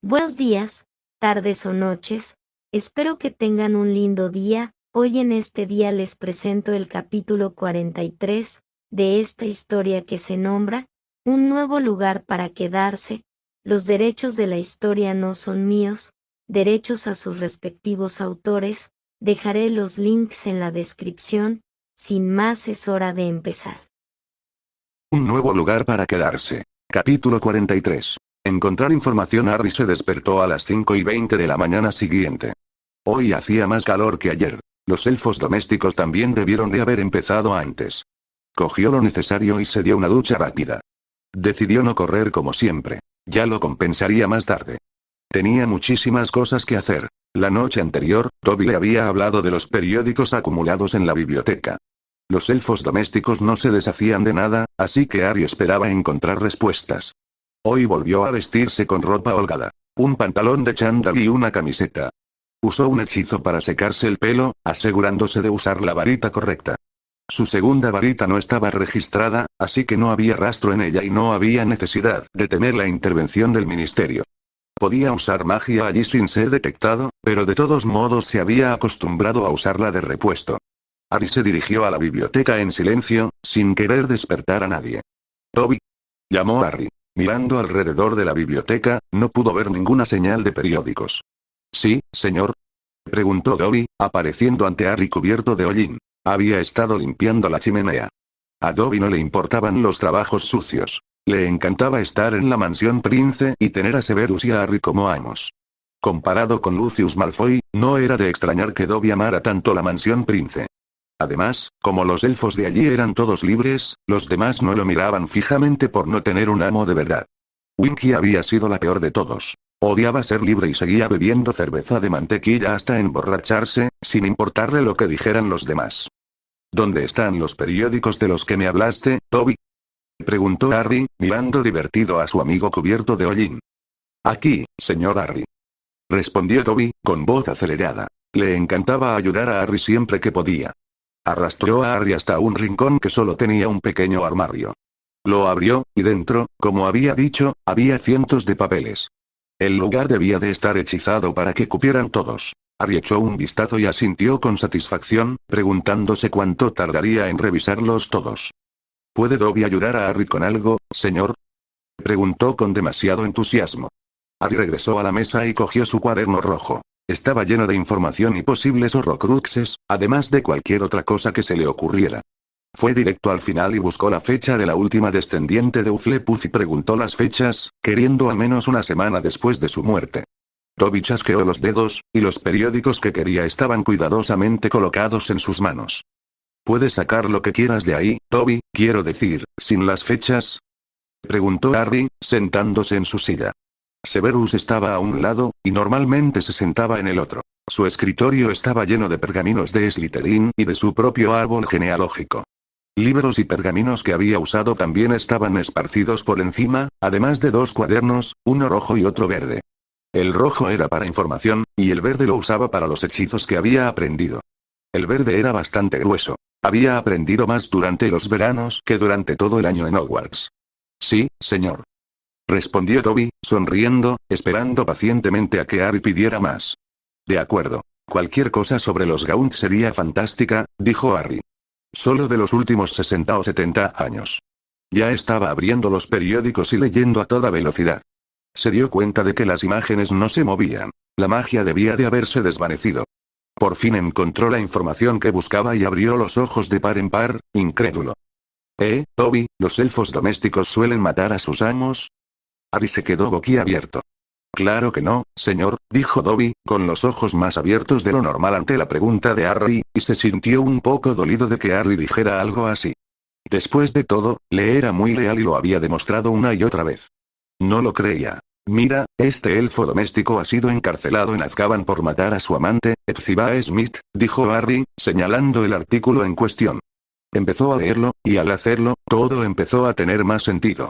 Buenos días, tardes o noches, espero que tengan un lindo día. Hoy en este día les presento el capítulo 43 de esta historia que se nombra Un nuevo lugar para quedarse. Los derechos de la historia no son míos, derechos a sus respectivos autores. Dejaré los links en la descripción. Sin más, es hora de empezar. Un nuevo lugar para quedarse. Capítulo 43. Encontrar información. Harry se despertó a las 5:20 de la mañana siguiente. Hoy hacía más calor que ayer. Los elfos domésticos también debieron de haber empezado antes. Cogió lo necesario y se dio una ducha rápida. Decidió no correr como siempre. Ya lo compensaría más tarde. Tenía muchísimas cosas que hacer. La noche anterior, Toby le había hablado de los periódicos acumulados en la biblioteca. Los elfos domésticos no se deshacían de nada, así que Harry esperaba encontrar respuestas. Hoy volvió a vestirse con ropa holgada. Un pantalón de chándal y una camiseta. Usó un hechizo para secarse el pelo, asegurándose de usar la varita correcta. Su segunda varita no estaba registrada, así que no había rastro en ella y no había necesidad de temer la intervención del ministerio. Podía usar magia allí sin ser detectado, pero de todos modos se había acostumbrado a usarla de repuesto. Harry se dirigió a la biblioteca en silencio, sin querer despertar a nadie. «Toby», llamó Harry. Mirando alrededor de la biblioteca, no pudo ver ninguna señal de periódicos. «¿Sí, señor?», preguntó Dobby, apareciendo ante Harry cubierto de hollín. Había estado limpiando la chimenea. A Dobby no le importaban los trabajos sucios. Le encantaba estar en la mansión Prince y tener a Severus y a Harry como amos. Comparado con Lucius Malfoy, no era de extrañar que Dobby amara tanto la mansión Prince. Además, como los elfos de allí eran todos libres, los demás no lo miraban fijamente por no tener un amo de verdad. Winky había sido la peor de todos. Odiaba ser libre y seguía bebiendo cerveza de mantequilla hasta emborracharse, sin importarle lo que dijeran los demás. «¿Dónde están los periódicos de los que me hablaste, Toby?», preguntó Harry, mirando divertido a su amigo cubierto de hollín. «Aquí, señor Harry», respondió Toby, con voz acelerada. Le encantaba ayudar a Harry siempre que podía. Arrastró a Harry hasta un rincón que solo tenía un pequeño armario. Lo abrió, y dentro, como había dicho, había cientos de papeles. El lugar debía de estar hechizado para que cupieran todos. Harry echó un vistazo y asintió con satisfacción, preguntándose cuánto tardaría en revisarlos todos. ¿Puede Dobby ayudar a Harry con algo, señor?, preguntó con demasiado entusiasmo. Harry regresó a la mesa y cogió su cuaderno rojo. Estaba lleno de información y posibles horrocruxes, además de cualquier otra cosa que se le ocurriera. Fue directo al final y buscó la fecha de la última descendiente de Hufflepuff y preguntó las fechas, queriendo al menos una semana después de su muerte. Dobby chasqueó los dedos, y los periódicos que quería estaban cuidadosamente colocados en sus manos. «¿Puedes sacar lo que quieras de ahí, Dobby, quiero decir, sin las fechas?», preguntó Harry, sentándose en su silla. Severus estaba a un lado, y normalmente se sentaba en el otro. Su escritorio estaba lleno de pergaminos de Slytherin y de su propio árbol genealógico. Libros y pergaminos que había usado también estaban esparcidos por encima, además de dos cuadernos, uno rojo y otro verde. El rojo era para información, y el verde lo usaba para los hechizos que había aprendido. El verde era bastante grueso. Había aprendido más durante los veranos que durante todo el año en Hogwarts. «Sí, señor», respondió Dobby, sonriendo, esperando pacientemente a que Harry pidiera más. «De acuerdo. Cualquier cosa sobre los Gaunt sería fantástica», dijo Harry. «Solo de los últimos 60 o 70 años». Ya estaba abriendo los periódicos y leyendo a toda velocidad. Se dio cuenta de que las imágenes no se movían. La magia debía de haberse desvanecido. Por fin encontró la información que buscaba y abrió los ojos de par en par, incrédulo. «Dobby, ¿los elfos domésticos suelen matar a sus amos?». Harry se quedó boquiabierto. «Claro que no, señor», dijo Dobby, con los ojos más abiertos de lo normal ante la pregunta de Harry, y se sintió un poco dolido de que Harry dijera algo así. Después de todo, le era muy leal y lo había demostrado una y otra vez. No lo creía. «Mira, este elfo doméstico ha sido encarcelado en Azkaban por matar a su amante, Hepzibah Smith», dijo Harry, señalando el artículo en cuestión. Empezó a leerlo, y al hacerlo, todo empezó a tener más sentido.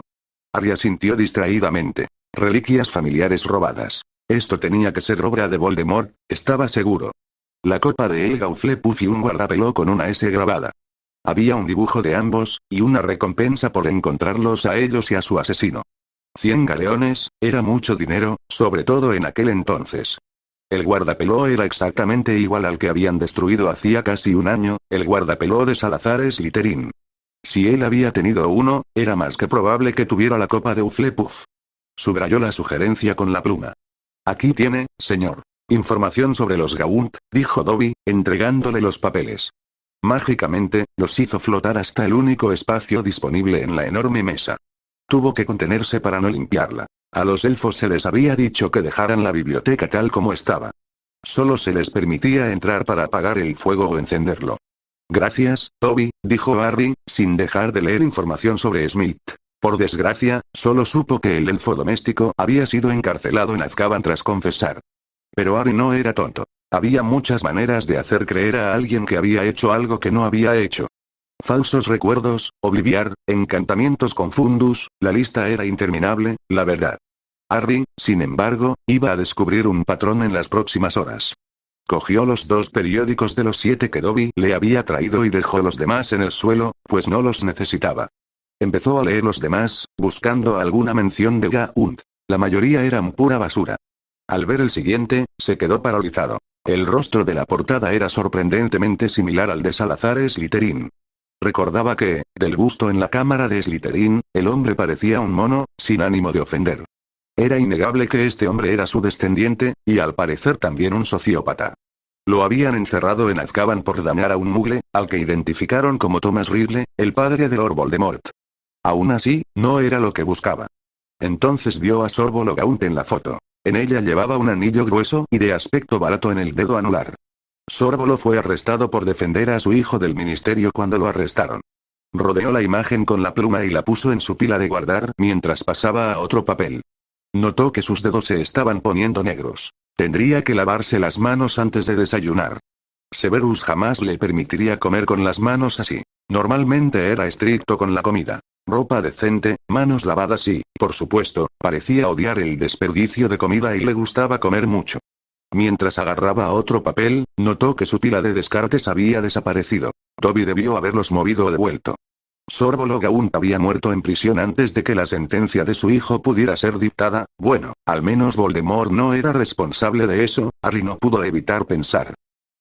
Harry asintió distraídamente. Reliquias familiares robadas. Esto tenía que ser obra de Voldemort, estaba seguro. La copa de Helga Hufflepuff y un guardapelo con una S grabada. Había un dibujo de ambos, y una recompensa por encontrarlos a ellos y a su asesino. 100 galeones, era mucho dinero, sobre todo en aquel entonces. El guardapeló era exactamente igual al que habían destruido hacía casi un año, el guardapeló de Salazar Slytherin. Si él había tenido uno, era más que probable que tuviera la copa de Hufflepuff. Subrayó la sugerencia con la pluma. Aquí tiene, señor. Información sobre los Gaunt, dijo Dobby, entregándole los papeles. Mágicamente, los hizo flotar hasta el único espacio disponible en la enorme mesa. Tuvo que contenerse para no limpiarla. A los elfos se les había dicho que dejaran la biblioteca tal como estaba. Solo se les permitía entrar para apagar el fuego o encenderlo. Gracias, Dobby, dijo Harry, sin dejar de leer información sobre Smith. Por desgracia, solo supo que el elfo doméstico había sido encarcelado en Azkaban tras confesar. Pero Harry no era tonto. Había muchas maneras de hacer creer a alguien que había hecho algo que no había hecho. Falsos recuerdos, obliviar, encantamientos con fundus, la lista era interminable, la verdad. Harry, sin embargo, iba a descubrir un patrón en las próximas horas. Cogió los 2 periódicos de los 7 que Dobby le había traído y dejó los demás en el suelo, pues no los necesitaba. Empezó a leer los demás, buscando alguna mención de Gaunt. La mayoría eran pura basura. Al ver el siguiente, se quedó paralizado. El rostro de la portada era sorprendentemente similar al de Salazar Slytherin. Recordaba que, del busto en la cámara de Slytherin, el hombre parecía un mono, sin ánimo de ofender. Era innegable que este hombre era su descendiente, y al parecer también un sociópata. Lo habían encerrado en Azkaban por dañar a un mugle, al que identificaron como Thomas Riddle, el padre de Lord Voldemort. Aún así, no era lo que buscaba. Entonces vio a Sorbo Gaunt en la foto. En ella llevaba un anillo grueso y de aspecto barato en el dedo anular. Sorbo fue arrestado por defender a su hijo del ministerio cuando lo arrestaron. Rodeó la imagen con la pluma y la puso en su pila de guardar mientras pasaba a otro papel. Notó que sus dedos se estaban poniendo negros. Tendría que lavarse las manos antes de desayunar. Severus jamás le permitiría comer con las manos así. Normalmente era estricto con la comida. Ropa decente, manos lavadas y, por supuesto, parecía odiar el desperdicio de comida y le gustaba comer mucho. Mientras agarraba otro papel, notó que su pila de descartes había desaparecido. Dobby debió haberlos movido o devuelto. Sorbo Gaunt había muerto en prisión antes de que la sentencia de su hijo pudiera ser dictada. Bueno, al menos Voldemort no era responsable de eso, Harry no pudo evitar pensar.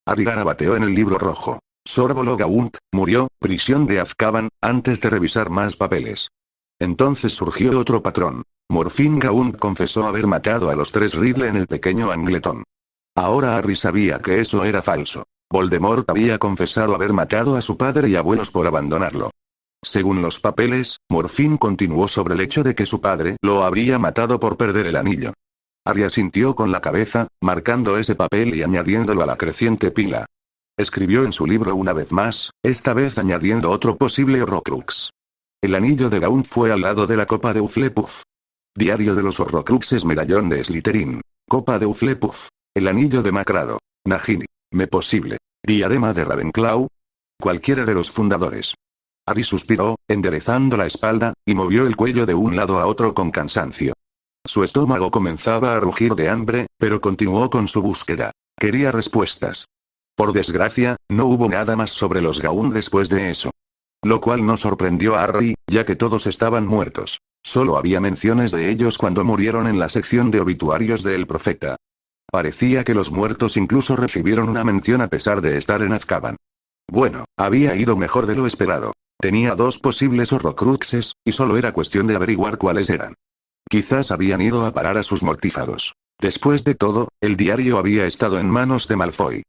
Harry garabateó en el libro rojo. Sorbo Gaunt murió, prisión de Azkaban, antes de revisar más papeles. Entonces surgió otro patrón. Morfin Gaunt confesó haber matado a los 3 Riddle en el pequeño Angleton. Ahora Harry sabía que eso era falso. Voldemort había confesado haber matado a su padre y abuelos por abandonarlo. Según los papeles, Morfin continuó sobre el hecho de que su padre lo habría matado por perder el anillo. Harry asintió con la cabeza, marcando ese papel y añadiéndolo a la creciente pila. Escribió en su libro una vez más, esta vez añadiendo otro posible Horrocrux. El anillo de Gaunt fue al lado de la copa de Hufflepuff. Diario de los Horrocruxes, medallón de Slytherin. Copa de Hufflepuff. El anillo de Macrado. Nagini. Me posible. Diadema de Ravenclaw. Cualquiera de los fundadores. Harry suspiró, enderezando la espalda, y movió el cuello de un lado a otro con cansancio. Su estómago comenzaba a rugir de hambre, pero continuó con su búsqueda. Quería respuestas. Por desgracia, no hubo nada más sobre los Gaunt después de eso. Lo cual no sorprendió a Harry, ya que todos estaban muertos. Solo había menciones de ellos cuando murieron en la sección de obituarios de El Profeta. Parecía que los muertos incluso recibieron una mención a pesar de estar en Azkaban. Bueno, había ido mejor de lo esperado. Tenía 2 posibles Horrocruxes, y solo era cuestión de averiguar cuáles eran. Quizás habían ido a parar a sus mortífagos. Después de todo, el diario había estado en manos de Malfoy.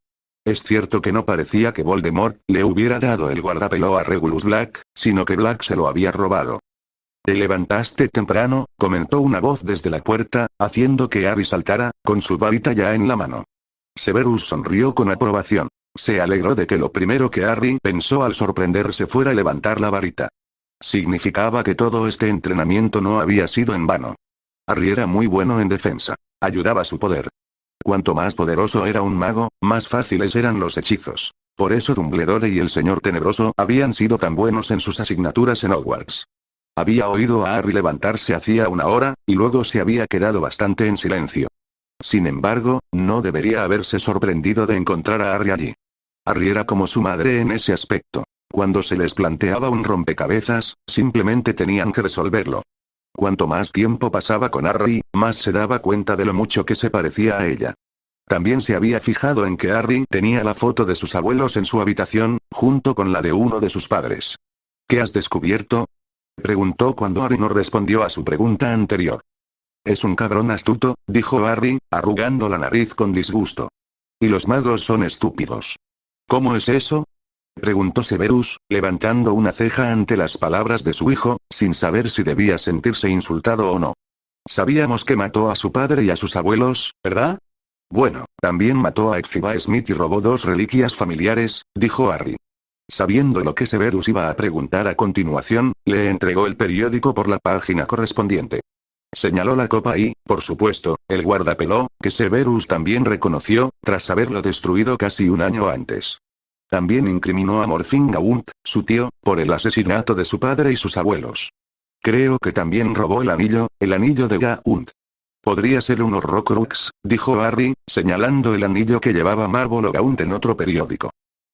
Es cierto que no parecía que Voldemort le hubiera dado el guardapelo a Regulus Black, sino que Black se lo había robado. «Te levantaste temprano», comentó una voz desde la puerta, haciendo que Harry saltara, con su varita ya en la mano. Severus sonrió con aprobación. Se alegró de que lo primero que Harry pensó al sorprenderse fuera levantar la varita. Significaba que todo este entrenamiento no había sido en vano. Harry era muy bueno en defensa. Ayudaba su poder. Cuanto más poderoso era un mago, más fáciles eran los hechizos. Por eso Dumbledore y el Señor Tenebroso habían sido tan buenos en sus asignaturas en Hogwarts. Había oído a Harry levantarse hacía una hora, y luego se había quedado bastante en silencio. Sin embargo, no debería haberse sorprendido de encontrar a Harry allí. Harry era como su madre en ese aspecto. Cuando se les planteaba un rompecabezas, simplemente tenían que resolverlo. Cuanto más tiempo pasaba con Harry, más se daba cuenta de lo mucho que se parecía a ella. También se había fijado en que Harry tenía la foto de sus abuelos en su habitación, junto con la de uno de sus padres. ¿Qué has descubierto?, preguntó cuando Harry no respondió a su pregunta anterior. Es un cabrón astuto, dijo Harry, arrugando la nariz con disgusto. Y los magos son estúpidos. ¿Cómo es eso?, preguntó Severus, levantando una ceja ante las palabras de su hijo, sin saber si debía sentirse insultado o no. Sabíamos que mató a su padre y a sus abuelos, ¿verdad? Bueno, también mató a Ephiba Smith y robó 2 reliquias familiares, dijo Harry. Sabiendo lo que Severus iba a preguntar a continuación, le entregó el periódico por la página correspondiente. Señaló la copa y, por supuesto, el guardapelo, que Severus también reconoció, tras haberlo destruido casi un año antes. También incriminó a Morfinn Gaunt, su tío, por el asesinato de su padre y sus abuelos. Creo que también robó el anillo de Gaunt. Podría ser un Horrocrux, dijo Harry, señalando el anillo que llevaba Marvolo Gaunt en otro periódico.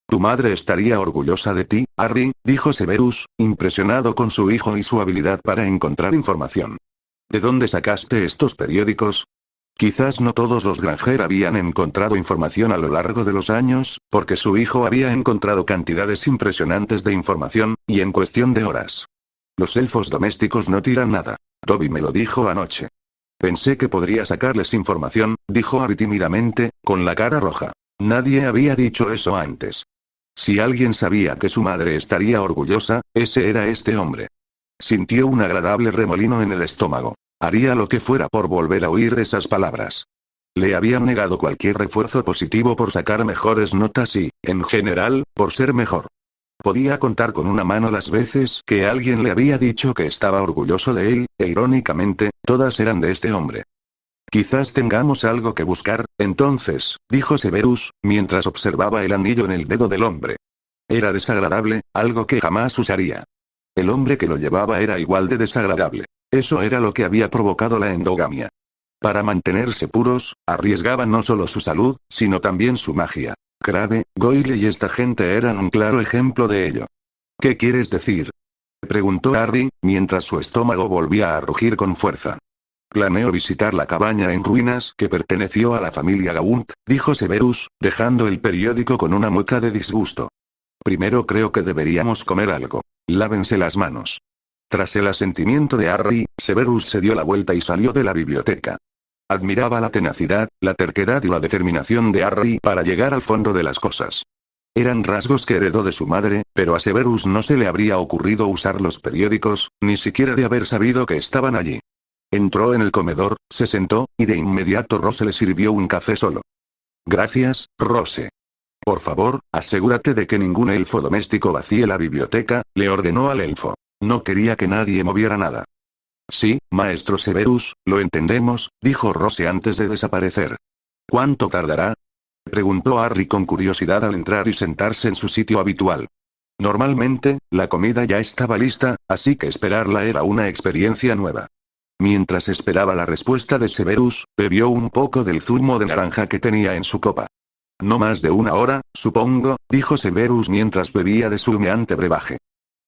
Tu madre estaría orgullosa de ti, Harry, dijo Severus, impresionado con su hijo y su habilidad para encontrar información. ¿De dónde sacaste estos periódicos? Quizás no todos los Granger habían encontrado información a lo largo de los años, porque su hijo había encontrado cantidades impresionantes de información, y en cuestión de horas. Los elfos domésticos no tiran nada. Toby me lo dijo anoche. Pensé que podría sacarles información, dijo Harry tímidamente, con la cara roja. Nadie había dicho eso antes. Si alguien sabía que su madre estaría orgullosa, ese era este hombre. Sintió un agradable remolino en el estómago. Haría lo que fuera por volver a oír esas palabras. Le habían negado cualquier refuerzo positivo por sacar mejores notas y, en general, por ser mejor. Podía contar con una mano las veces que alguien le había dicho que estaba orgulloso de él, e irónicamente, todas eran de este hombre. Quizás tengamos algo que buscar, entonces, dijo Severus, mientras observaba el anillo en el dedo del hombre. Era desagradable, algo que jamás usaría. El hombre que lo llevaba era igual de desagradable. Eso era lo que había provocado la endogamia. Para mantenerse puros, arriesgaban no solo su salud, sino también su magia. Crabbe, Goyle y esta gente eran un claro ejemplo de ello. ¿Qué quieres decir?, preguntó Harry, mientras su estómago volvía a rugir con fuerza. Planeo visitar la cabaña en ruinas que perteneció a la familia Gaunt, dijo Severus, dejando el periódico con una mueca de disgusto. Primero creo que deberíamos comer algo. Lávense las manos. Tras el asentimiento de Harry, Severus se dio la vuelta y salió de la biblioteca. Admiraba la tenacidad, la terquedad y la determinación de Harry para llegar al fondo de las cosas. Eran rasgos que heredó de su madre, pero a Severus no se le habría ocurrido usar los periódicos, ni siquiera de haber sabido que estaban allí. Entró en el comedor, se sentó, y de inmediato Rose le sirvió un café solo. Gracias, Rose. Por favor, asegúrate de que ningún elfo doméstico vacíe la biblioteca, le ordenó al elfo. No quería que nadie moviera nada. Sí, maestro Severus, lo entendemos, dijo Rose antes de desaparecer. ¿Cuánto tardará?, preguntó Harry con curiosidad al entrar y sentarse en su sitio habitual. Normalmente, la comida ya estaba lista, así que esperarla era una experiencia nueva. Mientras esperaba la respuesta de Severus, bebió un poco del zumo de naranja que tenía en su copa. No más de 1 hora, supongo, dijo Severus mientras bebía de su humeante brebaje.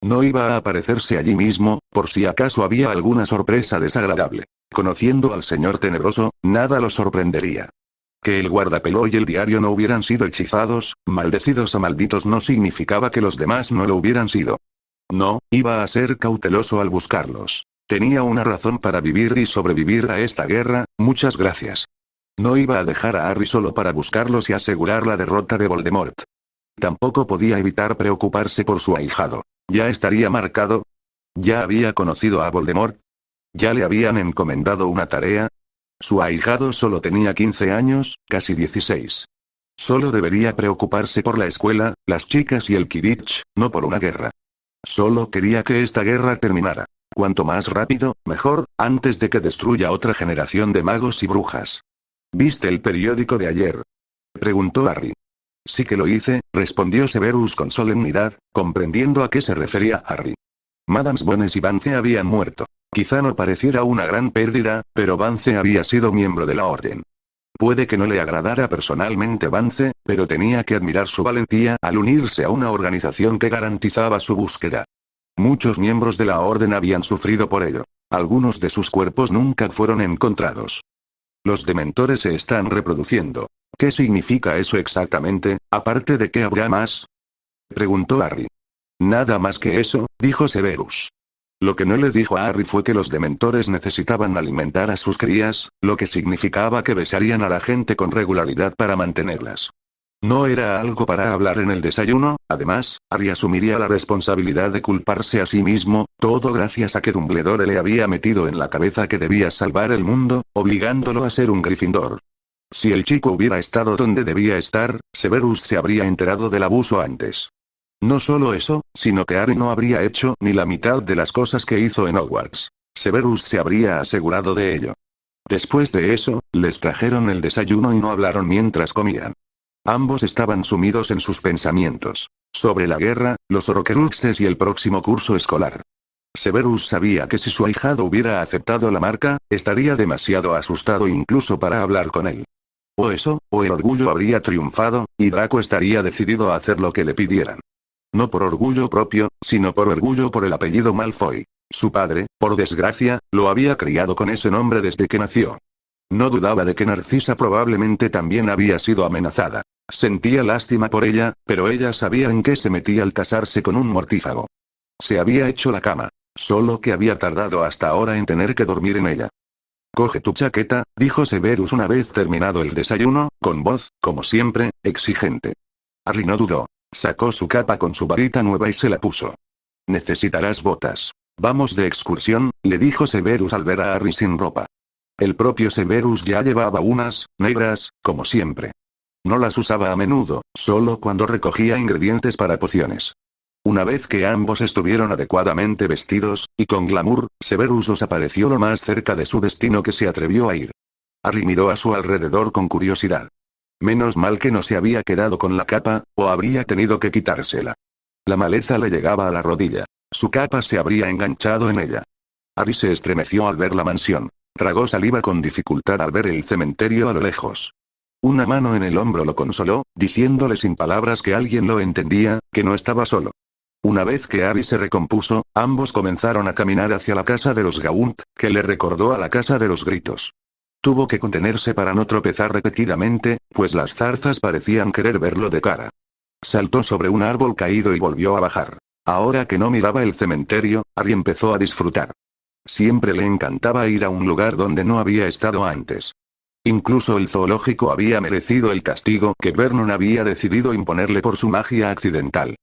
No iba a aparecerse allí mismo, por si acaso había alguna sorpresa desagradable. Conociendo al señor tenebroso, nada lo sorprendería. Que el guardapelo y el diario no hubieran sido hechizados, maldecidos o malditos no significaba que los demás no lo hubieran sido. No, iba a ser cauteloso al buscarlos. Tenía una razón para vivir y sobrevivir a esta guerra, muchas gracias. No iba a dejar a Harry solo para buscarlos y asegurar la derrota de Voldemort. Tampoco podía evitar preocuparse por su ahijado. ¿Ya estaría marcado? ¿Ya había conocido a Voldemort? ¿Ya le habían encomendado una tarea? Su ahijado solo tenía 15 años, casi 16. Solo debería preocuparse por la escuela, las chicas y el Quidditch, no por una guerra. Solo quería que esta guerra terminara. Cuanto más rápido, mejor, antes de que destruya otra generación de magos y brujas. ¿Viste el periódico de ayer?, preguntó Harry. Sí que lo hice, respondió Severus con solemnidad, comprendiendo a qué se refería Harry. Madame Bones y Vance habían muerto. Quizá no pareciera una gran pérdida, pero Vance había sido miembro de la Orden. Puede que no le agradara personalmente Vance, pero tenía que admirar su valentía al unirse a una organización que garantizaba su búsqueda. Muchos miembros de la Orden habían sufrido por ello. Algunos de sus cuerpos nunca fueron encontrados. Los dementores se están reproduciendo. ¿Qué significa eso exactamente, aparte de que habrá más? Preguntó Harry. Nada más que eso, dijo Severus. Lo que no le dijo a Harry fue que los dementores necesitaban alimentar a sus crías, lo que significaba que besarían a la gente con regularidad para mantenerlas. No era algo para hablar en el desayuno, además, Harry asumiría la responsabilidad de culparse a sí mismo, todo gracias a que Dumbledore le había metido en la cabeza que debía salvar el mundo, obligándolo a ser un Gryffindor. Si el chico hubiera estado donde debía estar, Severus se habría enterado del abuso antes. No solo eso, sino que Harry no habría hecho ni la mitad de las cosas que hizo en Hogwarts. Severus se habría asegurado de ello. Después de eso, les trajeron el desayuno y no hablaron mientras comían. Ambos estaban sumidos en sus pensamientos. Sobre la guerra, los Horcruxes y el próximo curso escolar. Severus sabía que si su ahijado hubiera aceptado la marca, estaría demasiado asustado incluso para hablar con él. O eso, o el orgullo habría triunfado, y Draco estaría decidido a hacer lo que le pidieran. No por orgullo propio, sino por orgullo por el apellido Malfoy. Su padre, por desgracia, lo había criado con ese nombre desde que nació. No dudaba de que Narcisa probablemente también había sido amenazada. Sentía lástima por ella, pero ella sabía en qué se metía al casarse con un mortífago. Se había hecho la cama. Solo que había tardado hasta ahora en tener que dormir en ella. «Coge tu chaqueta», dijo Severus una vez terminado el desayuno, con voz, como siempre, exigente. Harry no dudó. Sacó su capa con su varita nueva y se la puso. «Necesitarás botas. Vamos de excursión», le dijo Severus al ver a Harry sin ropa. El propio Severus ya llevaba unas, negras, como siempre. No las usaba a menudo, solo cuando recogía ingredientes para pociones. Una vez que ambos estuvieron adecuadamente vestidos, y con glamour, Severus los apareció lo más cerca de su destino que se atrevió a ir. Harry miró a su alrededor con curiosidad. Menos mal que no se había quedado con la capa, o habría tenido que quitársela. La maleza le llegaba a la rodilla. Su capa se habría enganchado en ella. Harry se estremeció al ver la mansión. Tragó saliva con dificultad al ver el cementerio a lo lejos. Una mano en el hombro lo consoló, diciéndole sin palabras que alguien lo entendía, que no estaba solo. Una vez que Harry se recompuso, ambos comenzaron a caminar hacia la casa de los Gaunt, que le recordó a la casa de los gritos. Tuvo que contenerse para no tropezar repetidamente, pues las zarzas parecían querer verlo de cara. Saltó sobre un árbol caído y volvió a bajar. Ahora que no miraba el cementerio, Harry empezó a disfrutar. Siempre le encantaba ir a un lugar donde no había estado antes. Incluso el zoológico había merecido el castigo que Vernon había decidido imponerle por su magia accidental.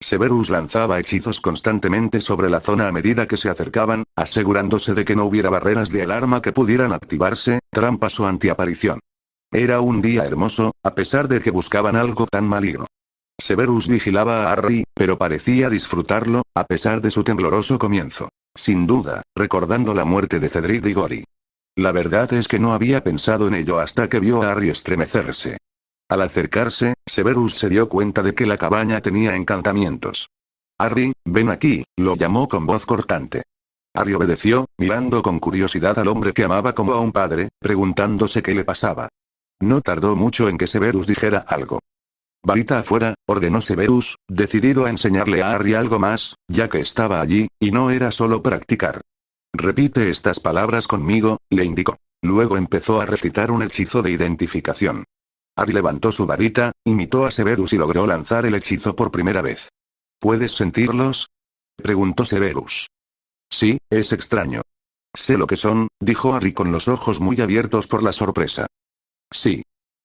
Severus lanzaba hechizos constantemente sobre la zona a medida que se acercaban, asegurándose de que no hubiera barreras de alarma que pudieran activarse, trampas o antiaparición. Era un día hermoso, a pesar de que buscaban algo tan maligno. Severus vigilaba a Harry, pero parecía disfrutarlo, a pesar de su tembloroso comienzo. Sin duda, recordando la muerte de Cedric Diggory. La verdad es que no había pensado en ello hasta que vio a Harry estremecerse. Al acercarse, Severus se dio cuenta de que la cabaña tenía encantamientos. «Harry, ven aquí», lo llamó con voz cortante. Harry obedeció, mirando con curiosidad al hombre que amaba como a un padre, preguntándose qué le pasaba. No tardó mucho en que Severus dijera algo. «Varita afuera», ordenó Severus, decidido a enseñarle a Harry algo más, ya que estaba allí, y no era solo practicar. «Repite estas palabras conmigo», le indicó. Luego empezó a recitar un hechizo de identificación. Harry levantó su varita, imitó a Severus y logró lanzar el hechizo por primera vez. ¿Puedes sentirlos?, preguntó Severus. «Sí, es extraño». «Sé lo que son», dijo Harry con los ojos muy abiertos por la sorpresa. «Sí.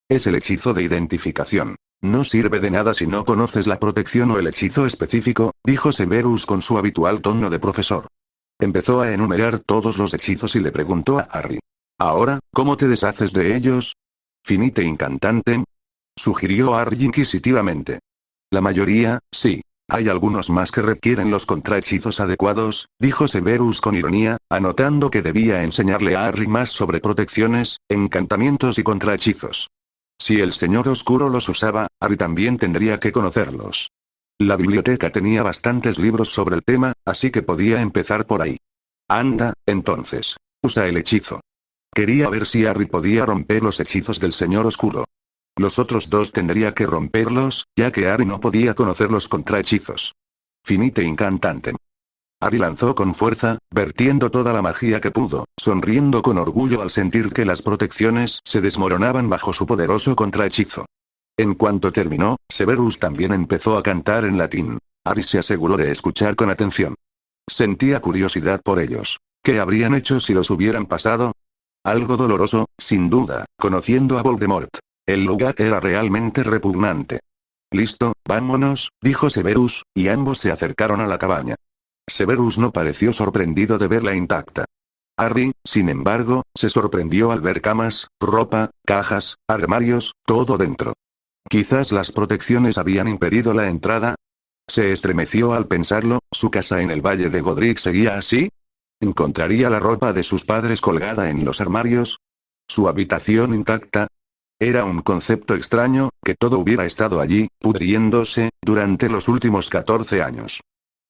Es el hechizo de identificación. No sirve de nada si no conoces la protección o el hechizo específico», dijo Severus con su habitual tono de profesor. Empezó a enumerar todos los hechizos y le preguntó a Harry. «Ahora, ¿cómo te deshaces de ellos?». «Finite Incantatem», sugirió Harry inquisitivamente. «La mayoría, sí. Hay algunos más que requieren los contrahechizos adecuados», dijo Severus con ironía, anotando que debía enseñarle a Harry más sobre protecciones, encantamientos y contrahechizos. Si el Señor Oscuro los usaba, Harry también tendría que conocerlos. La biblioteca tenía bastantes libros sobre el tema, así que podía empezar por ahí. «Anda, entonces. Usa el hechizo». Quería ver si Harry podía romper los hechizos del Señor Oscuro. Los otros dos tendría que romperlos, ya que Harry no podía conocer los contrahechizos. Finite Incantatem. Harry lanzó con fuerza, vertiendo toda la magia que pudo, sonriendo con orgullo al sentir que las protecciones se desmoronaban bajo su poderoso contrahechizo. En cuanto terminó, Severus también empezó a cantar en latín. Harry se aseguró de escuchar con atención. Sentía curiosidad por ellos. ¿Qué habrían hecho si los hubieran pasado? Algo doloroso, sin duda, conociendo a Voldemort. El lugar era realmente repugnante. Listo, vámonos, dijo Severus, y ambos se acercaron a la cabaña. Severus no pareció sorprendido de verla intacta. Harry, sin embargo, se sorprendió al ver camas, ropa, cajas, armarios, todo dentro. Quizás las protecciones habían impedido la entrada. Se estremeció al pensarlo, ¿su casa en el Valle de Godric seguía así? ¿Encontraría la ropa de sus padres colgada en los armarios? ¿Su habitación intacta? Era un concepto extraño, que todo hubiera estado allí, pudriéndose, durante los últimos 14 años.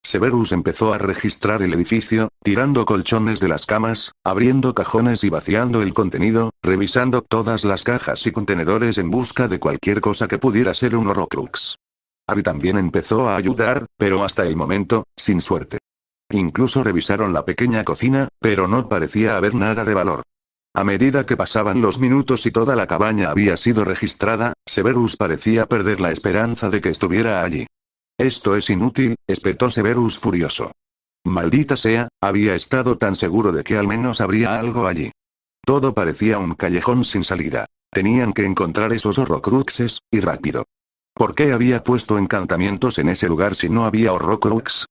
Severus empezó a registrar el edificio, tirando colchones de las camas, abriendo cajones y vaciando el contenido, revisando todas las cajas y contenedores en busca de cualquier cosa que pudiera ser un Horrocrux. Harry también empezó a ayudar, pero hasta el momento, sin suerte. Incluso revisaron la pequeña cocina, pero no parecía haber nada de valor. A medida que pasaban los minutos y toda la cabaña había sido registrada, Severus parecía perder la esperanza de que estuviera allí. Esto es inútil, espetó Severus furioso. Maldita sea, había estado tan seguro de que al menos habría algo allí. Todo parecía un callejón sin salida. Tenían que encontrar esos Horrocruxes, y rápido. ¿Por qué había puesto encantamientos en ese lugar si no había Horrocrux?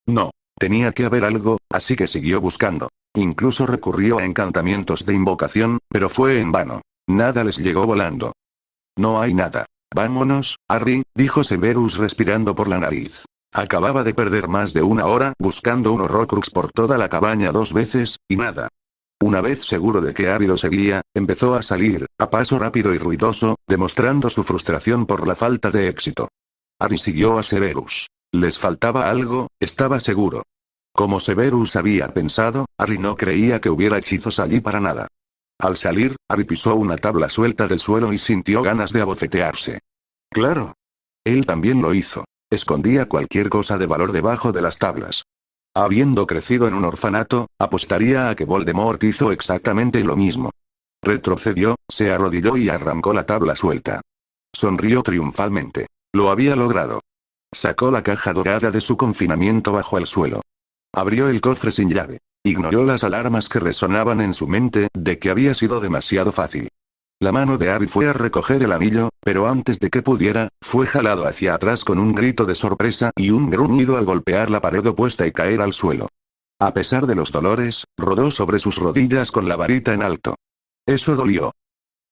No, tenía que haber algo, así que siguió buscando. Incluso recurrió a encantamientos de invocación, pero fue en vano. Nada les llegó volando. No hay nada. Vámonos, Harry, dijo Severus respirando por la nariz. Acababa de perder más de una hora buscando un Horrocrux por toda la cabaña 2 veces, y nada. Una vez seguro de que Harry lo seguía, empezó a salir, a paso rápido y ruidoso, demostrando su frustración por la falta de éxito. Harry siguió a Severus. Les faltaba algo, estaba seguro. Como Severus había pensado, Harry no creía que hubiera hechizos allí para nada. Al salir, Harry pisó una tabla suelta del suelo y sintió ganas de abofetearse. Claro. Él también lo hizo. Escondía cualquier cosa de valor debajo de las tablas. Habiendo crecido en un orfanato, apostaría a que Voldemort hizo exactamente lo mismo. Retrocedió, se arrodilló y arrancó la tabla suelta. Sonrió triunfalmente. Lo había logrado. Sacó la caja dorada de su confinamiento bajo el suelo. Abrió el cofre sin llave. Ignoró las alarmas que resonaban en su mente, de que había sido demasiado fácil. La mano de Harry fue a recoger el anillo, pero antes de que pudiera, fue jalado hacia atrás con un grito de sorpresa y un gruñido al golpear la pared opuesta y caer al suelo. A pesar de los dolores, rodó sobre sus rodillas con la varita en alto. Eso dolió.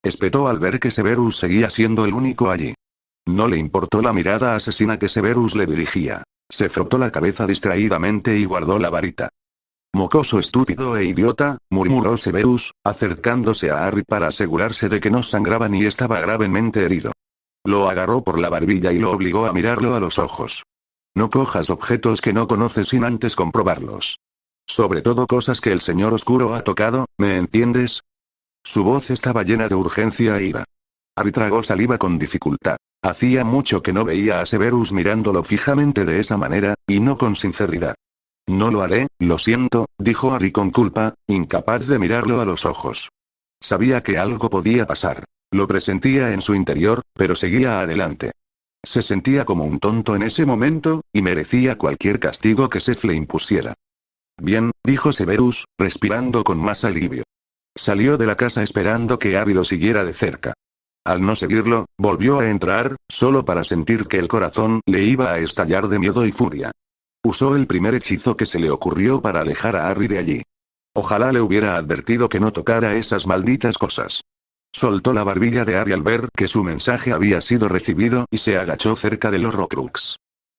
Espetó al ver que Severus seguía siendo el único allí. No le importó la mirada asesina que Severus le dirigía. Se frotó la cabeza distraídamente y guardó la varita. Mocoso estúpido e idiota, murmuró Severus, acercándose a Harry para asegurarse de que no sangraba ni estaba gravemente herido. Lo agarró por la barbilla y lo obligó a mirarlo a los ojos. No cojas objetos que no conoces sin antes comprobarlos. Sobre todo cosas que el Señor Oscuro ha tocado, ¿me entiendes? Su voz estaba llena de urgencia e ira. Harry tragó saliva con dificultad. Hacía mucho que no veía a Severus mirándolo fijamente de esa manera, y no con sinceridad. No lo haré, lo siento, dijo Harry con culpa, incapaz de mirarlo a los ojos. Sabía que algo podía pasar. Lo presentía en su interior, pero seguía adelante. Se sentía como un tonto en ese momento, y merecía cualquier castigo que Seth le impusiera. Bien, dijo Severus, respirando con más alivio. Salió de la casa esperando que Harry lo siguiera de cerca. Al no seguirlo, volvió a entrar, solo para sentir que el corazón le iba a estallar de miedo y furia. Usó el primer hechizo que se le ocurrió para alejar a Harry de allí. Ojalá le hubiera advertido que no tocara esas malditas cosas. Soltó la barbilla de Harry al ver que su mensaje había sido recibido y se agachó cerca del Horrocrux.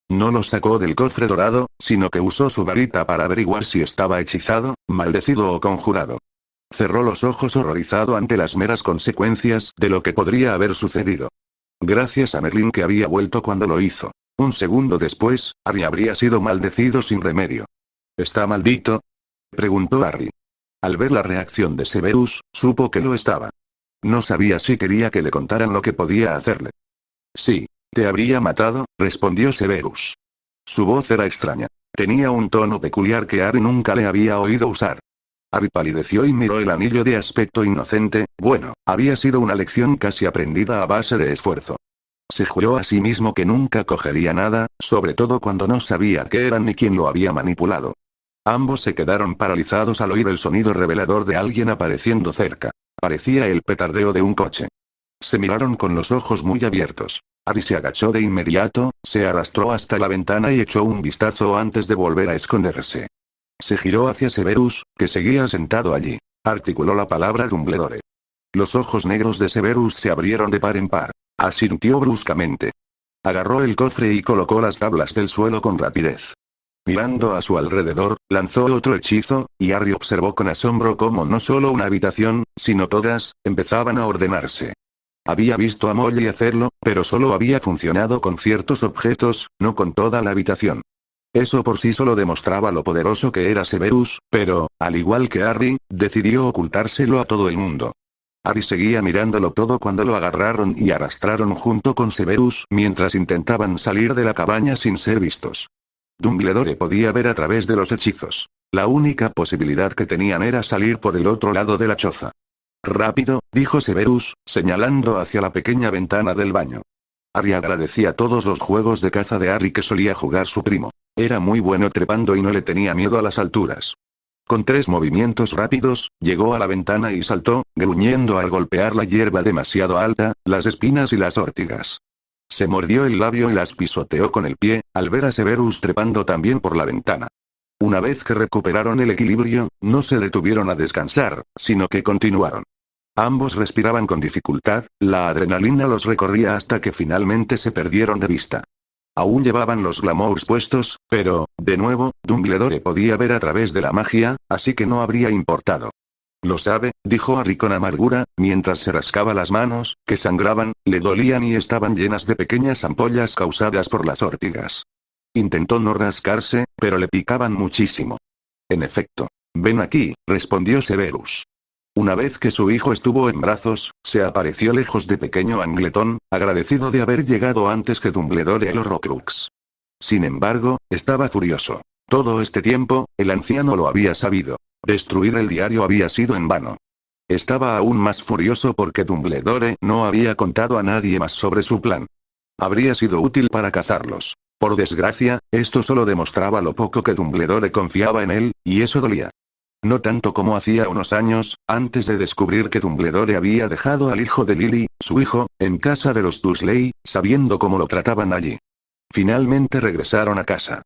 No lo sacó del cofre dorado, sino que usó su varita para averiguar si estaba hechizado, maldecido o conjurado. Cerró los ojos horrorizado ante las meras consecuencias de lo que podría haber sucedido. Gracias a Merlin que había vuelto cuando lo hizo. Un segundo después, Harry habría sido maldecido sin remedio. ¿Está maldito?, preguntó Harry. Al ver la reacción de Severus, supo que lo estaba. No sabía si quería que le contaran lo que podía hacerle. Sí, te habría matado, respondió Severus. Su voz era extraña. Tenía un tono peculiar que Harry nunca le había oído usar. Harry palideció y miró el anillo de aspecto inocente. Bueno, había sido una lección casi aprendida a base de esfuerzo. Se juró a sí mismo que nunca cogería nada, sobre todo cuando no sabía qué era ni quién lo había manipulado. Ambos se quedaron paralizados al oír el sonido revelador de alguien apareciendo cerca. Parecía el petardeo de un coche. Se miraron con los ojos muy abiertos. Harry se agachó de inmediato, se arrastró hasta la ventana y echó un vistazo antes de volver a esconderse. Se giró hacia Severus, que seguía sentado allí. Articuló la palabra Dumbledore. Los ojos negros de Severus se abrieron de par en par. Asintió bruscamente. Agarró el cofre y colocó las tablas del suelo con rapidez. Mirando a su alrededor, lanzó otro hechizo, y Harry observó con asombro cómo no solo una habitación, sino todas, empezaban a ordenarse. Había visto a Molly hacerlo, pero solo había funcionado con ciertos objetos, no con toda la habitación. Eso por sí solo demostraba lo poderoso que era Severus, pero, al igual que Harry, decidió ocultárselo a todo el mundo. Harry seguía mirándolo todo cuando lo agarraron y arrastraron junto con Severus mientras intentaban salir de la cabaña sin ser vistos. Dumbledore podía ver a través de los hechizos. La única posibilidad que tenían era salir por el otro lado de la choza. «Rápido», dijo Severus, señalando hacia la pequeña ventana del baño. Harry agradecía todos los juegos de caza de Harry que solía jugar su primo. Era muy bueno trepando y no le tenía miedo a las alturas. Con 3 movimientos rápidos, llegó a la ventana y saltó, gruñendo al golpear la hierba demasiado alta, las espinas y las ortigas. Se mordió el labio y las pisoteó con el pie, al ver a Severus trepando también por la ventana. Una vez que recuperaron el equilibrio, no se detuvieron a descansar, sino que continuaron. Ambos respiraban con dificultad, la adrenalina los recorría hasta que finalmente se perdieron de vista. Aún llevaban los glamours puestos, pero, de nuevo, Dumbledore podía ver a través de la magia, así que no habría importado. «Lo sabe», dijo Harry con amargura, mientras se rascaba las manos, que sangraban, le dolían y estaban llenas de pequeñas ampollas causadas por las ortigas. Intentó no rascarse, pero le picaban muchísimo. «En efecto. Ven aquí», respondió Severus. Una vez que su hijo estuvo en brazos, se apareció lejos de pequeño Angleton, agradecido de haber llegado antes que Dumbledore el Horrocrux. Sin embargo, estaba furioso. Todo este tiempo, el anciano lo había sabido. Destruir el diario había sido en vano. Estaba aún más furioso porque Dumbledore no había contado a nadie más sobre su plan. Habría sido útil para cazarlos. Por desgracia, esto solo demostraba lo poco que Dumbledore confiaba en él, y eso dolía. No tanto como hacía unos años, antes de descubrir que Dumbledore había dejado al hijo de Lily, su hijo, en casa de los Dursley, sabiendo cómo lo trataban allí. Finalmente regresaron a casa.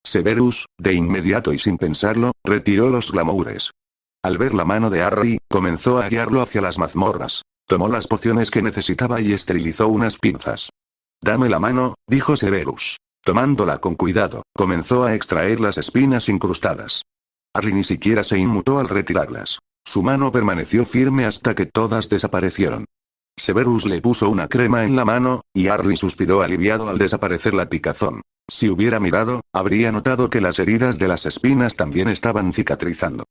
Severus, de inmediato y sin pensarlo, retiró los glamoures. Al ver la mano de Harry, comenzó a guiarlo hacia las mazmorras. Tomó las pociones que necesitaba y esterilizó unas pinzas. «Dame la mano», dijo Severus. Tomándola con cuidado, comenzó a extraer las espinas incrustadas. Harry ni siquiera se inmutó al retirarlas. Su mano permaneció firme hasta que todas desaparecieron. Severus le puso una crema en la mano, y Harry suspiró aliviado al desaparecer la picazón. Si hubiera mirado, habría notado que las heridas de las espinas también estaban cicatrizando.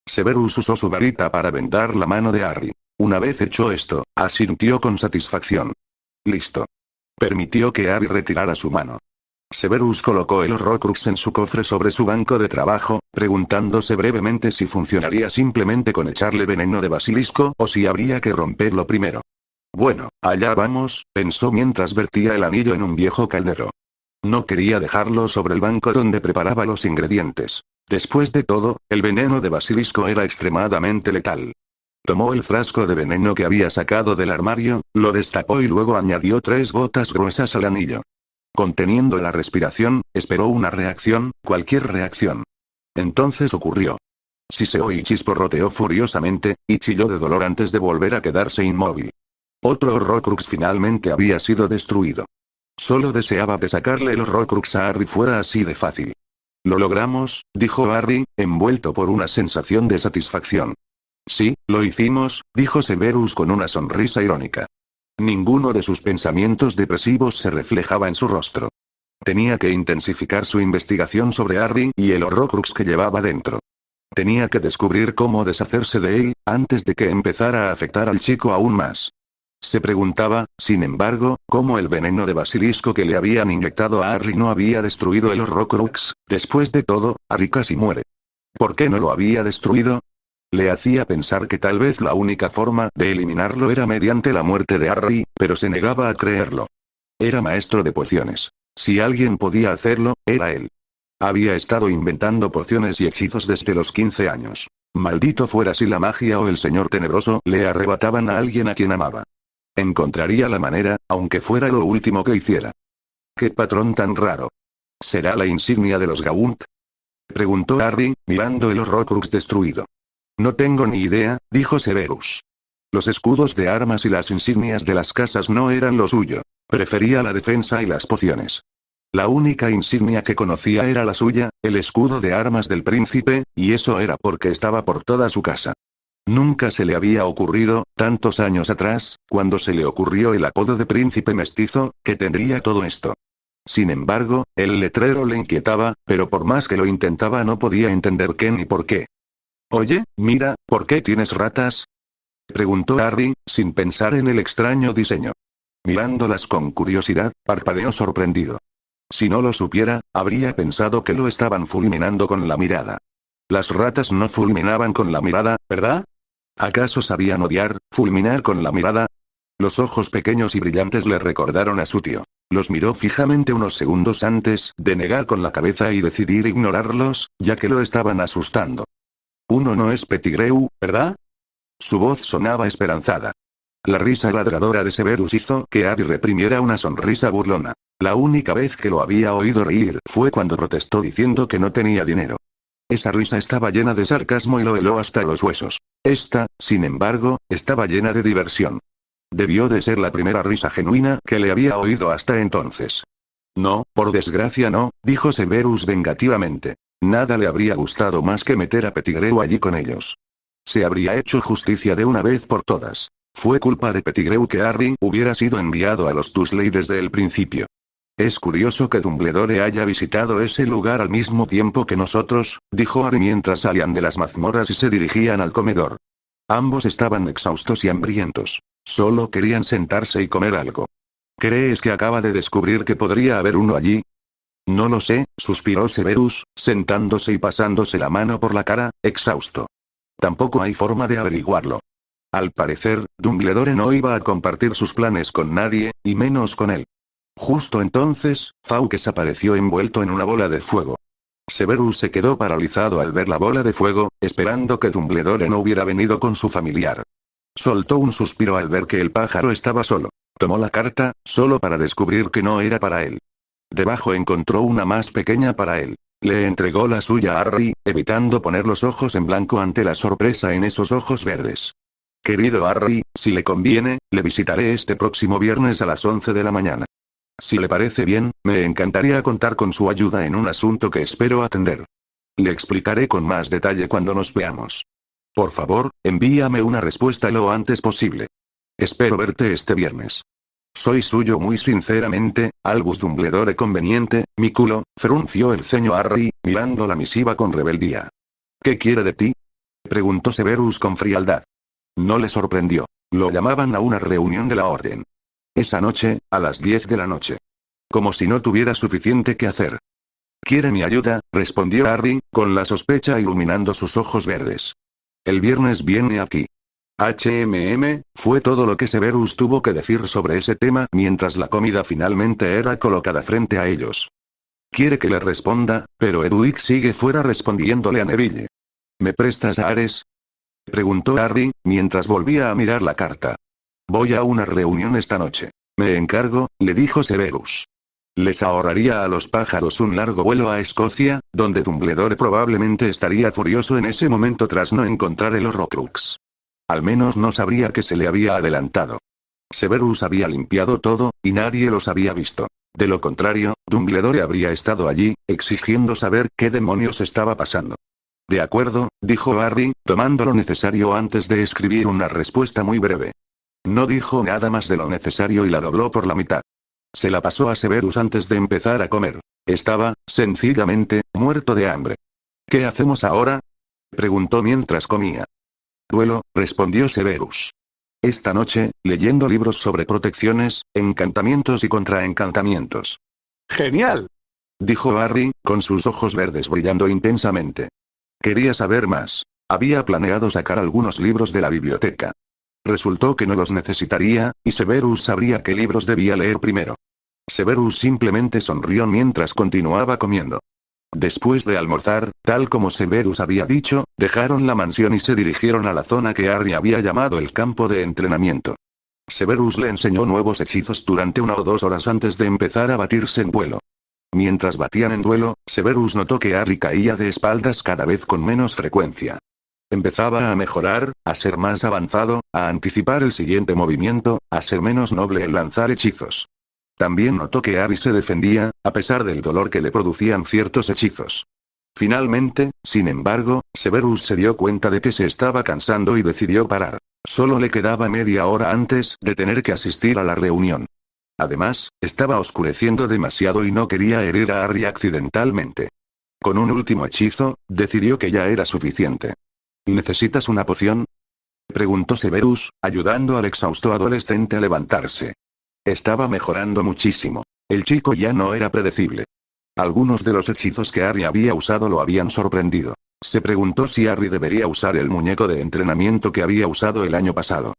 Severus usó su varita para vendar la mano de Harry. Una vez hecho esto, asintió con satisfacción. Listo. Permitió que Harry retirara su mano. Severus colocó el Horrocrux en su cofre sobre su banco de trabajo, preguntándose brevemente si funcionaría simplemente con echarle veneno de basilisco o si habría que romperlo primero. Bueno, allá vamos, pensó mientras vertía el anillo en un viejo caldero. No quería dejarlo sobre el banco donde preparaba los ingredientes. Después de todo, el veneno de basilisco era extremadamente letal. Tomó el frasco de veneno que había sacado del armario, lo destapó y luego añadió 3 gotas gruesas al anillo. Conteniendo la respiración, esperó una reacción, cualquier reacción. Entonces ocurrió. Siseó y chisporroteó furiosamente, y chilló de dolor antes de volver a quedarse inmóvil. Otro Horrocrux finalmente había sido destruido. Solo deseaba que sacarle el Horrocrux a Harry fuera así de fácil. «Lo logramos», dijo Harry, envuelto por una sensación de satisfacción. «Sí, lo hicimos», dijo Severus con una sonrisa irónica. Ninguno de sus pensamientos depresivos se reflejaba en su rostro. Tenía que intensificar su investigación sobre Harry y el Horrocrux que llevaba dentro. Tenía que descubrir cómo deshacerse de él, antes de que empezara a afectar al chico aún más. Se preguntaba, sin embargo, cómo el veneno de basilisco que le habían inyectado a Harry no había destruido el Horrocrux. Después de todo, Harry casi muere. ¿Por qué no lo había destruido? Le hacía pensar que tal vez la única forma de eliminarlo era mediante la muerte de Harry, pero se negaba a creerlo. Era maestro de pociones. Si alguien podía hacerlo, era él. Había estado inventando pociones y hechizos desde los 15 años. Maldito fuera si la magia o el señor tenebroso le arrebataban a alguien a quien amaba. Encontraría la manera, aunque fuera lo último que hiciera. ¿Qué patrón tan raro? ¿Será la insignia de los Gaunt? Preguntó Harry, mirando el Horrocrux destruido. No tengo ni idea, dijo Severus. Los escudos de armas y las insignias de las casas no eran lo suyo. Prefería la defensa y las pociones. La única insignia que conocía era la suya, el escudo de armas del príncipe, y eso era porque estaba por toda su casa. Nunca se le había ocurrido, tantos años atrás, cuando se le ocurrió el apodo de príncipe mestizo, que tendría todo esto. Sin embargo, el letrero le inquietaba, pero por más que lo intentaba no podía entender qué ni por qué. Oye, mira, ¿por qué tienes ratas? Preguntó Harry, sin pensar en el extraño diseño. Mirándolas con curiosidad, parpadeó sorprendido. Si no lo supiera, habría pensado que lo estaban fulminando con la mirada. Las ratas no fulminaban con la mirada, ¿verdad? ¿Acaso sabían odiar, fulminar con la mirada? Los ojos pequeños y brillantes le recordaron a su tío. Los miró fijamente unos segundos antes de negar con la cabeza y decidir ignorarlos, ya que lo estaban asustando. Uno no es Pettigrew, ¿verdad? Su voz sonaba esperanzada. La risa ladradora de Severus hizo que Harry reprimiera una sonrisa burlona. La única vez que lo había oído reír fue cuando protestó diciendo que no tenía dinero. Esa risa estaba llena de sarcasmo y lo heló hasta los huesos. Esta, sin embargo, estaba llena de diversión. Debió de ser la primera risa genuina que le había oído hasta entonces. No, por desgracia no, dijo Severus vengativamente. Nada le habría gustado más que meter a Pettigrew allí con ellos. Se habría hecho justicia de una vez por todas. Fue culpa de Pettigrew que Harry hubiera sido enviado a los Dursley desde el principio. Es curioso que Dumbledore haya visitado ese lugar al mismo tiempo que nosotros, dijo Harry mientras salían de las mazmorras y se dirigían al comedor. Ambos estaban exhaustos y hambrientos. Solo querían sentarse y comer algo. ¿Crees que acaba de descubrir que podría haber uno allí? No lo sé, suspiró Severus, sentándose y pasándose la mano por la cara, exhausto. Tampoco hay forma de averiguarlo. Al parecer, Dumbledore no iba a compartir sus planes con nadie, y menos con él. Justo entonces, Fawkes apareció envuelto en una bola de fuego. Severus se quedó paralizado al ver la bola de fuego, esperando que Dumbledore no hubiera venido con su familiar. Soltó un suspiro al ver que el pájaro estaba solo. Tomó la carta, solo para descubrir que no era para él. Debajo encontró una más pequeña para él. Le entregó la suya a Harry, evitando poner los ojos en blanco ante la sorpresa en esos ojos verdes. Querido Harry, si le conviene, le visitaré este próximo viernes a las 11 de la mañana. Si le parece bien, me encantaría contar con su ayuda en un asunto que espero atender. Le explicaré con más detalle cuando nos veamos. Por favor, envíame una respuesta lo antes posible. Espero verte este viernes. Soy suyo muy sinceramente, Albus Dumbledore conveniente, mi culo, frunció el ceño Harry, mirando la misiva con rebeldía. ¿Qué quiere de ti? Preguntó Severus con frialdad. No le sorprendió. Lo llamaban a una reunión de la orden. Esa noche, a las 10 de la noche. Como si no tuviera suficiente que hacer. ¿Quiere mi ayuda?, respondió Harry, con la sospecha iluminando sus ojos verdes. El viernes viene aquí. Fue todo lo que Severus tuvo que decir sobre ese tema mientras la comida finalmente era colocada frente a ellos. Quiere que le responda, pero Hedwig sigue fuera respondiéndole a Neville. ¿Me prestas a Ares?, preguntó Harry, mientras volvía a mirar la carta. Voy a una reunión esta noche. Me encargo, le dijo Severus. Les ahorraría a los pájaros un largo vuelo a Escocia, donde Dumbledore probablemente estaría furioso en ese momento tras no encontrar el Horrocrux. Al menos no sabría que se le había adelantado. Severus había limpiado todo, y nadie los había visto. De lo contrario, Dumbledore habría estado allí, exigiendo saber qué demonios estaba pasando. De acuerdo, dijo Harry, tomando lo necesario antes de escribir una respuesta muy breve. No dijo nada más de lo necesario y la dobló por la mitad. Se la pasó a Severus antes de empezar a comer. Estaba, sencillamente, muerto de hambre. ¿Qué hacemos ahora?, preguntó mientras comía. Duelo, respondió Severus. Esta noche, leyendo libros sobre protecciones, encantamientos y contraencantamientos. ¡Genial!, dijo Harry, con sus ojos verdes brillando intensamente. Quería saber más. Había planeado sacar algunos libros de la biblioteca. Resultó que no los necesitaría, y Severus sabría qué libros debía leer primero. Severus simplemente sonrió mientras continuaba comiendo. Después de almorzar, tal como Severus había dicho, dejaron la mansión y se dirigieron a la zona que Harry había llamado el campo de entrenamiento. Severus le enseñó nuevos hechizos durante 1 o 2 horas antes de empezar a batirse en duelo. Mientras batían en duelo, Severus notó que Harry caía de espaldas cada vez con menos frecuencia. Empezaba a mejorar, a ser más avanzado, a anticipar el siguiente movimiento, a ser menos noble en lanzar hechizos. También notó que Harry se defendía, a pesar del dolor que le producían ciertos hechizos. Finalmente, sin embargo, Severus se dio cuenta de que se estaba cansando y decidió parar. Solo le quedaba media hora antes de tener que asistir a la reunión. Además, estaba oscureciendo demasiado y no quería herir a Harry accidentalmente. Con un último hechizo, decidió que ya era suficiente. ¿Necesitas una poción?, preguntó Severus, ayudando al exhausto adolescente a levantarse. Estaba mejorando muchísimo. El chico ya no era predecible. Algunos de los hechizos que Harry había usado lo habían sorprendido. Se preguntó si Harry debería usar el muñeco de entrenamiento que había usado el año pasado.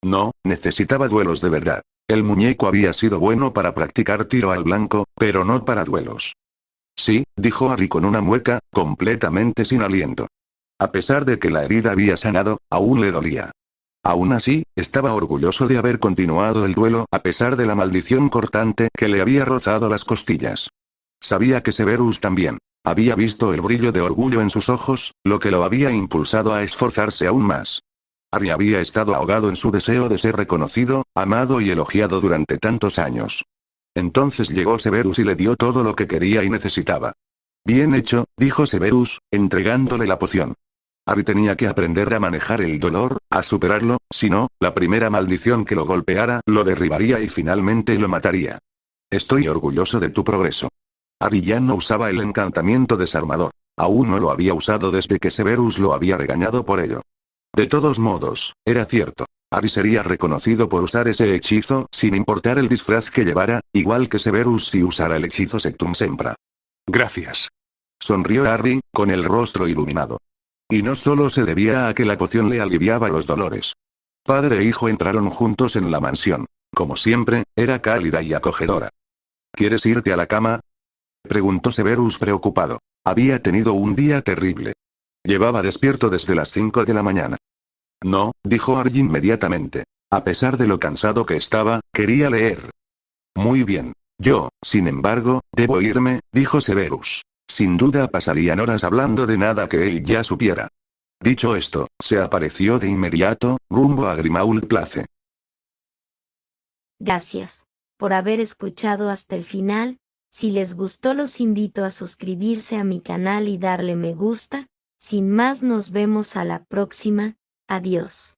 No, necesitaba duelos de verdad. El muñeco había sido bueno para practicar tiro al blanco, pero no para duelos. Sí, dijo Harry con una mueca, completamente sin aliento. A pesar de que la herida había sanado, aún le dolía. Aún así, estaba orgulloso de haber continuado el duelo a pesar de la maldición cortante que le había rozado las costillas. Sabía que Severus también. Había visto el brillo de orgullo en sus ojos, lo que lo había impulsado a esforzarse aún más. Harry había estado ahogado en su deseo de ser reconocido, amado y elogiado durante tantos años. Entonces llegó Severus y le dio todo lo que quería y necesitaba. Bien hecho, dijo Severus, entregándole la poción. Harry tenía que aprender a manejar el dolor, a superarlo, si no, la primera maldición que lo golpeara lo derribaría y finalmente lo mataría. Estoy orgulloso de tu progreso. Harry ya no usaba el encantamiento desarmador. Aún no lo había usado desde que Severus lo había regañado por ello. De todos modos, era cierto. Harry sería reconocido por usar ese hechizo sin importar el disfraz que llevara, igual que Severus si usara el hechizo Sectum Sempra. Gracias. Sonrió Harry, con el rostro iluminado. Y no solo se debía a que la poción le aliviaba los dolores. Padre e hijo entraron juntos en la mansión. Como siempre, era cálida y acogedora. ¿Quieres irte a la cama?, preguntó Severus preocupado. Había tenido un día terrible. Llevaba despierto desde las 5 de la mañana. No, dijo Harry inmediatamente. A pesar de lo cansado que estaba, quería leer. Muy bien. Yo, sin embargo, debo irme, dijo Severus. Sin duda pasarían horas hablando de nada que él ya supiera. Dicho esto, se apareció de inmediato, rumbo a Grimmauld Place. Gracias por haber escuchado hasta el final. Si les gustó, los invito a suscribirse a mi canal y darle me gusta. Sin más, nos vemos a la próxima. Adiós.